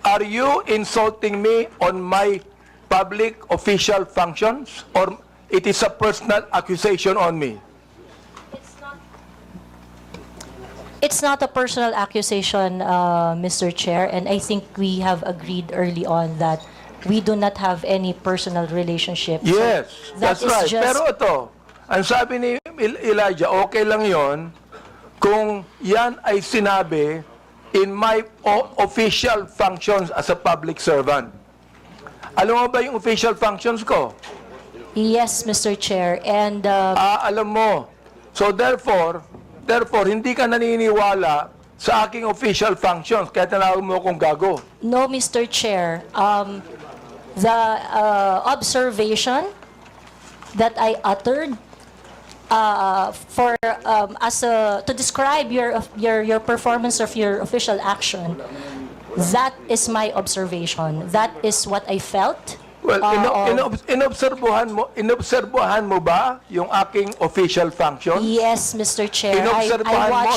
are you insulting me on my public official functions, or it is a personal accusation on me? It's not a personal accusation, Mr. Chair, and I think we have agreed early on that we do not have any personal relationship. Yes, So that's is right. just- Pero ito, ang sabi ni Elijah, okay lang yon kung yan ay sinabi in my official functions as a public servant. Alam mo ba yung official functions ko? Yes, Mr. Chair, and Alam mo. So therefore, hindi ka naniniwala sa aking official functions, kaya tinawag mo akong gago. no, Mr. Chair, the observation that I uttered to describe your performance of your official action, that is my observation. That is what I felt. Well, inobserbuhan mo ba yung aking official functions? Yes, Mr. Chair. Inobserbuhan mo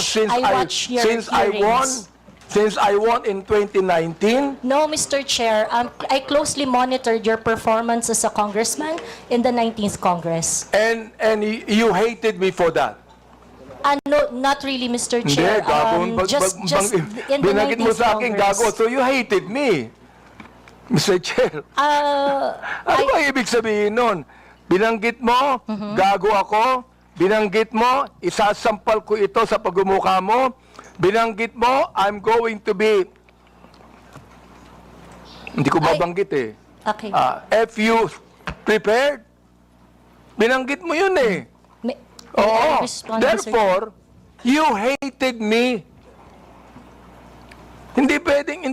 since I won in 2019? No, Mr. Chair. I closely monitored your performance as a congressman in the 19th Congress. And you hated me for that? No, not really, Mr. Chair. Hindi, Just in the binanggit mo 19th sa akin Congress. gago, so you hated me, Mr. Chair. Ano ba ibig sabihin nun? Binanggit mo, gago ako, binanggit mo, isasampal ko ito sa pagmumukha mo, binanggit mo, I'm going to be, hindi ko babanggit eh. Okay. If you prepared, binanggit mo yun eh. May I Oo. respond, Mr. Chair? Therefore, you hated me. Hindi pwedeng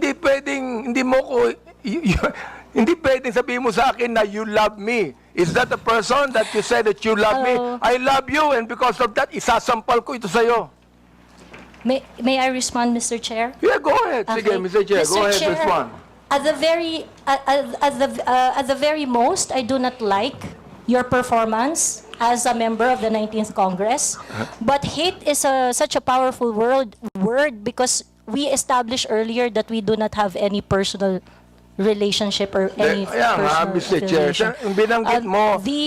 sabihin mo sa akin na you love me. Is that the person that you said that you love me? I love you, and because of that, isasampal ko ito sa'yo. May I respond, Mr. Chair? Yeah, go ahead. Sige, Okay. Mr. Chair, go ahead, respond. At the very most, I do not like your performance as a member of the 19th Congress. But hate is such a powerful word because we established earlier that we do not have any personal relationship or any Kaya nga, personal Mr. Chair, affiliation.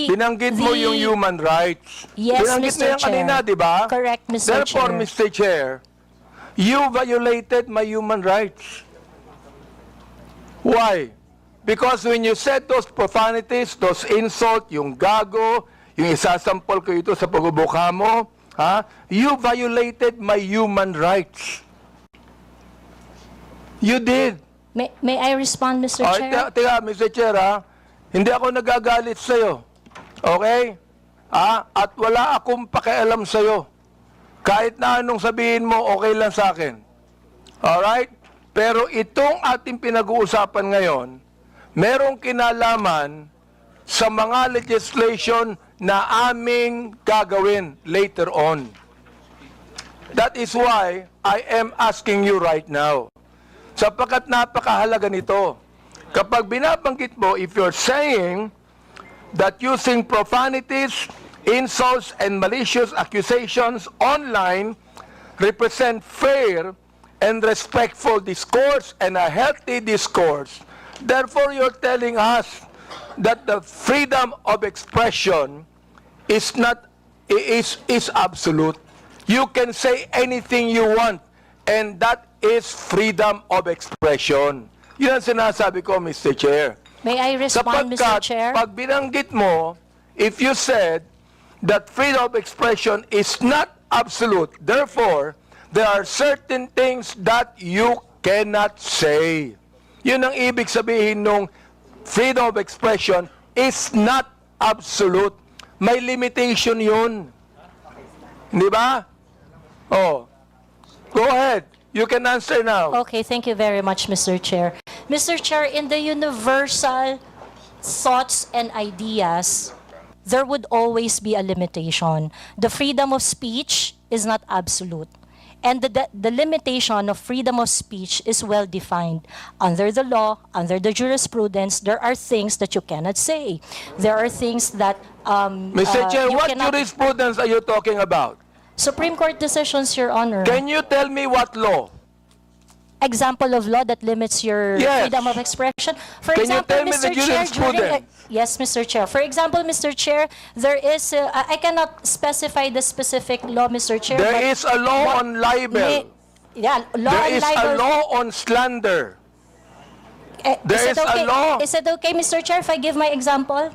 binanggit mo yung human rights. Yes, Binanggit Mr. mo yan kanina, Chair. di ba? Correct, Mr. Therefore, Chair. Mr. Chair, you violated my human rights. Why? Because when you said those profanities, those insults, yung gago, yung isasampol ko ito sa pagbubuka mo, you violated my human rights. You did. May I respond, Mr. Chair? Teka, Mr. Chair, hindi ako nagagalit sa'yo. Okay? At wala akong pakialam sa'yo. Kahit na anong sabihin mo, okay lang sa akin. Alright? Pero itong ating pinag-uusapan ngayon, merong kinalaman sa mga legislation na aming gagawin later on. That is why I am asking you right now. Sapagkat napakahalaga nito. Kapag binabanggit mo, if you're saying that using profanities, insults, and malicious accusations online represent fair and respectful discourse and a healthy discourse, therefore you're telling us that the freedom of expression is absolute. You can say anything you want, and that is freedom of expression. Yun ang sinasabi ko, Mr. Chair. May I respond, Mr. Chair? Pag binanggit mo, if you said that freedom of expression is not absolute, therefore, there are certain things that you cannot say. Yun ang ibig sabihin nung freedom of expression is not absolute. May limitation yun. Di ba? Oh. Go ahead. You can answer now. Okay, thank you very much, Mr. Chair. Mr. Chair, in the universal thoughts and ideas, there would always be a limitation. The freedom of speech is not absolute. And the limitation of freedom of speech is well defined. Under the law, under the jurisprudence, there are things that you cannot say. There are things that Mr. Chair, you what cannot... jurisprudence are you talking about? Supreme Court decisions, Your Honor. Can you tell me what law? example of law that limits your Yes. freedom of expression? For Can you example, tell me the Mr. Chair, jurisprudence? yes, Mr. Chair. For example, Mr. Chair, there is, I cannot specify the specific law, Mr. Chair. There but is a law on libel. Yeah, law There on is libel. a law on slander. there is a law. Is it okay, Mr. Chair, if I give my example?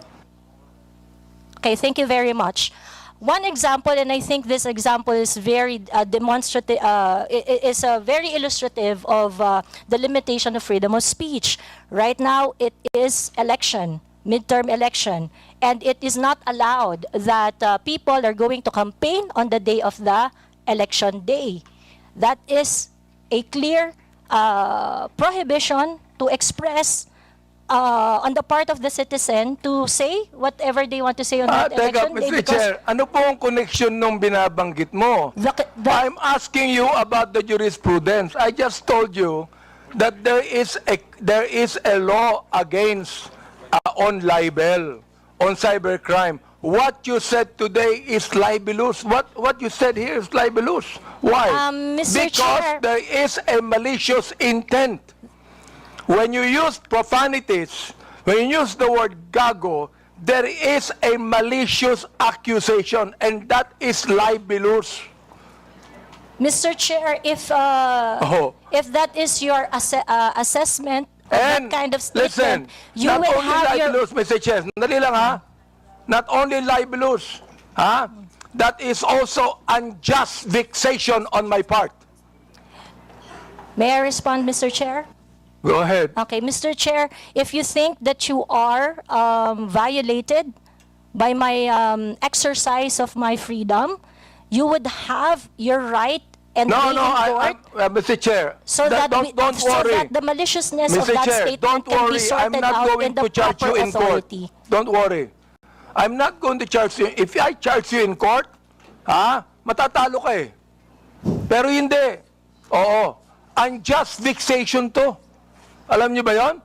Okay, thank you very much. One example, and I think this example is very demonstrative, is very illustrative of the limitation of freedom of speech. Right now, it is election, midterm election, and it is not allowed that people are going to campaign on the day of the election day. That is a clear prohibition to express on the part of the citizen to say whatever they want to say on that Teka, election day. Mr. Chair, ano po ang connection nung binabanggit mo? I'm asking you about the jurisprudence. I just told you that there is a law against on libel, on cybercrime. What you said today is libelous. What you said here is libelous. Why? Mr. Because Chair. there is a malicious intent. When you use profanities, when you use the word gago, there is a malicious accusation, and that is libelous. Mr. Chair, if that is your assessment of that kind of statement, you not will only have your... libelous, Mr. Chair, dali lang ha, not only libelous, ha, that is also unjust vexation on my part. May I respond, Mr. Chair? Go ahead. Okay, Mr. Chair, if you think that you are violated by my exercise of my freedom, you would have your right and No, be no, in court Mr. Chair, so that, don't so worry. that the maliciousness of Mr. that Chair, statement don't can be worry. I'm sorted not out going in the to charge you proper in court. authority. Don't worry. I'm not going to charge you. If I charge you in court, matatalo ka eh. Pero hindi. Oo. Unjust vexation to. Alam niyo ba yon?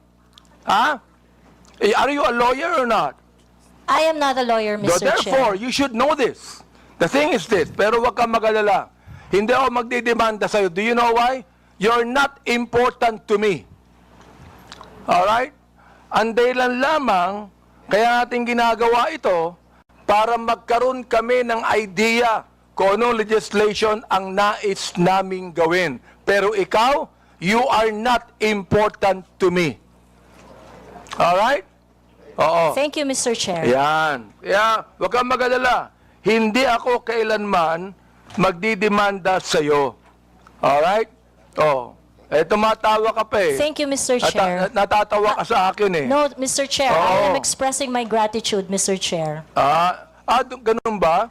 Are you a lawyer or not? I am not a lawyer, Mr. Therefore, Chair. you should know this. The thing is this, pero wag kang mag-alala. Hindi ako magdidemanda sa'yo. Do you know why? You're not important to me. Alright? Ang dahilan lamang, kaya natin ginagawa ito, para magkaroon kami ng idea kung anong legislation ang nais naming gawin. Pero ikaw, you are not important to me. Alright? Oo. Thank you, Mr. Chair. Yan. Yeah, wag kang mag-alala. Hindi ako kailanman magdidemanda sa'yo. Alright? Oh. Tumatawa ka pa eh. Thank you, Mr. Chair. Natatawa ka sa akin eh. No, Mr. Chair, I am Oo. expressing my gratitude, Mr. Chair. Ganun ba?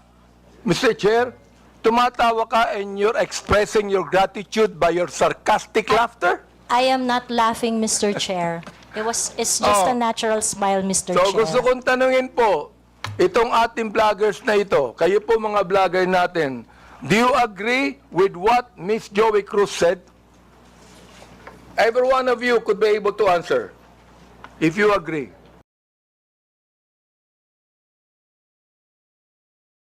Mr. Chair, tumatawa ka and you're expressing your gratitude by your sarcastic laughter? I am not laughing, Mr. Chair. It's just a natural smile, Mr. So Chair. gusto kong tanungin po, itong ating vloggers na ito, kayo po mga vlogger natin, do you agree with what Miss JOIE CRUZ said? Every one of you could be able to answer, if you agree.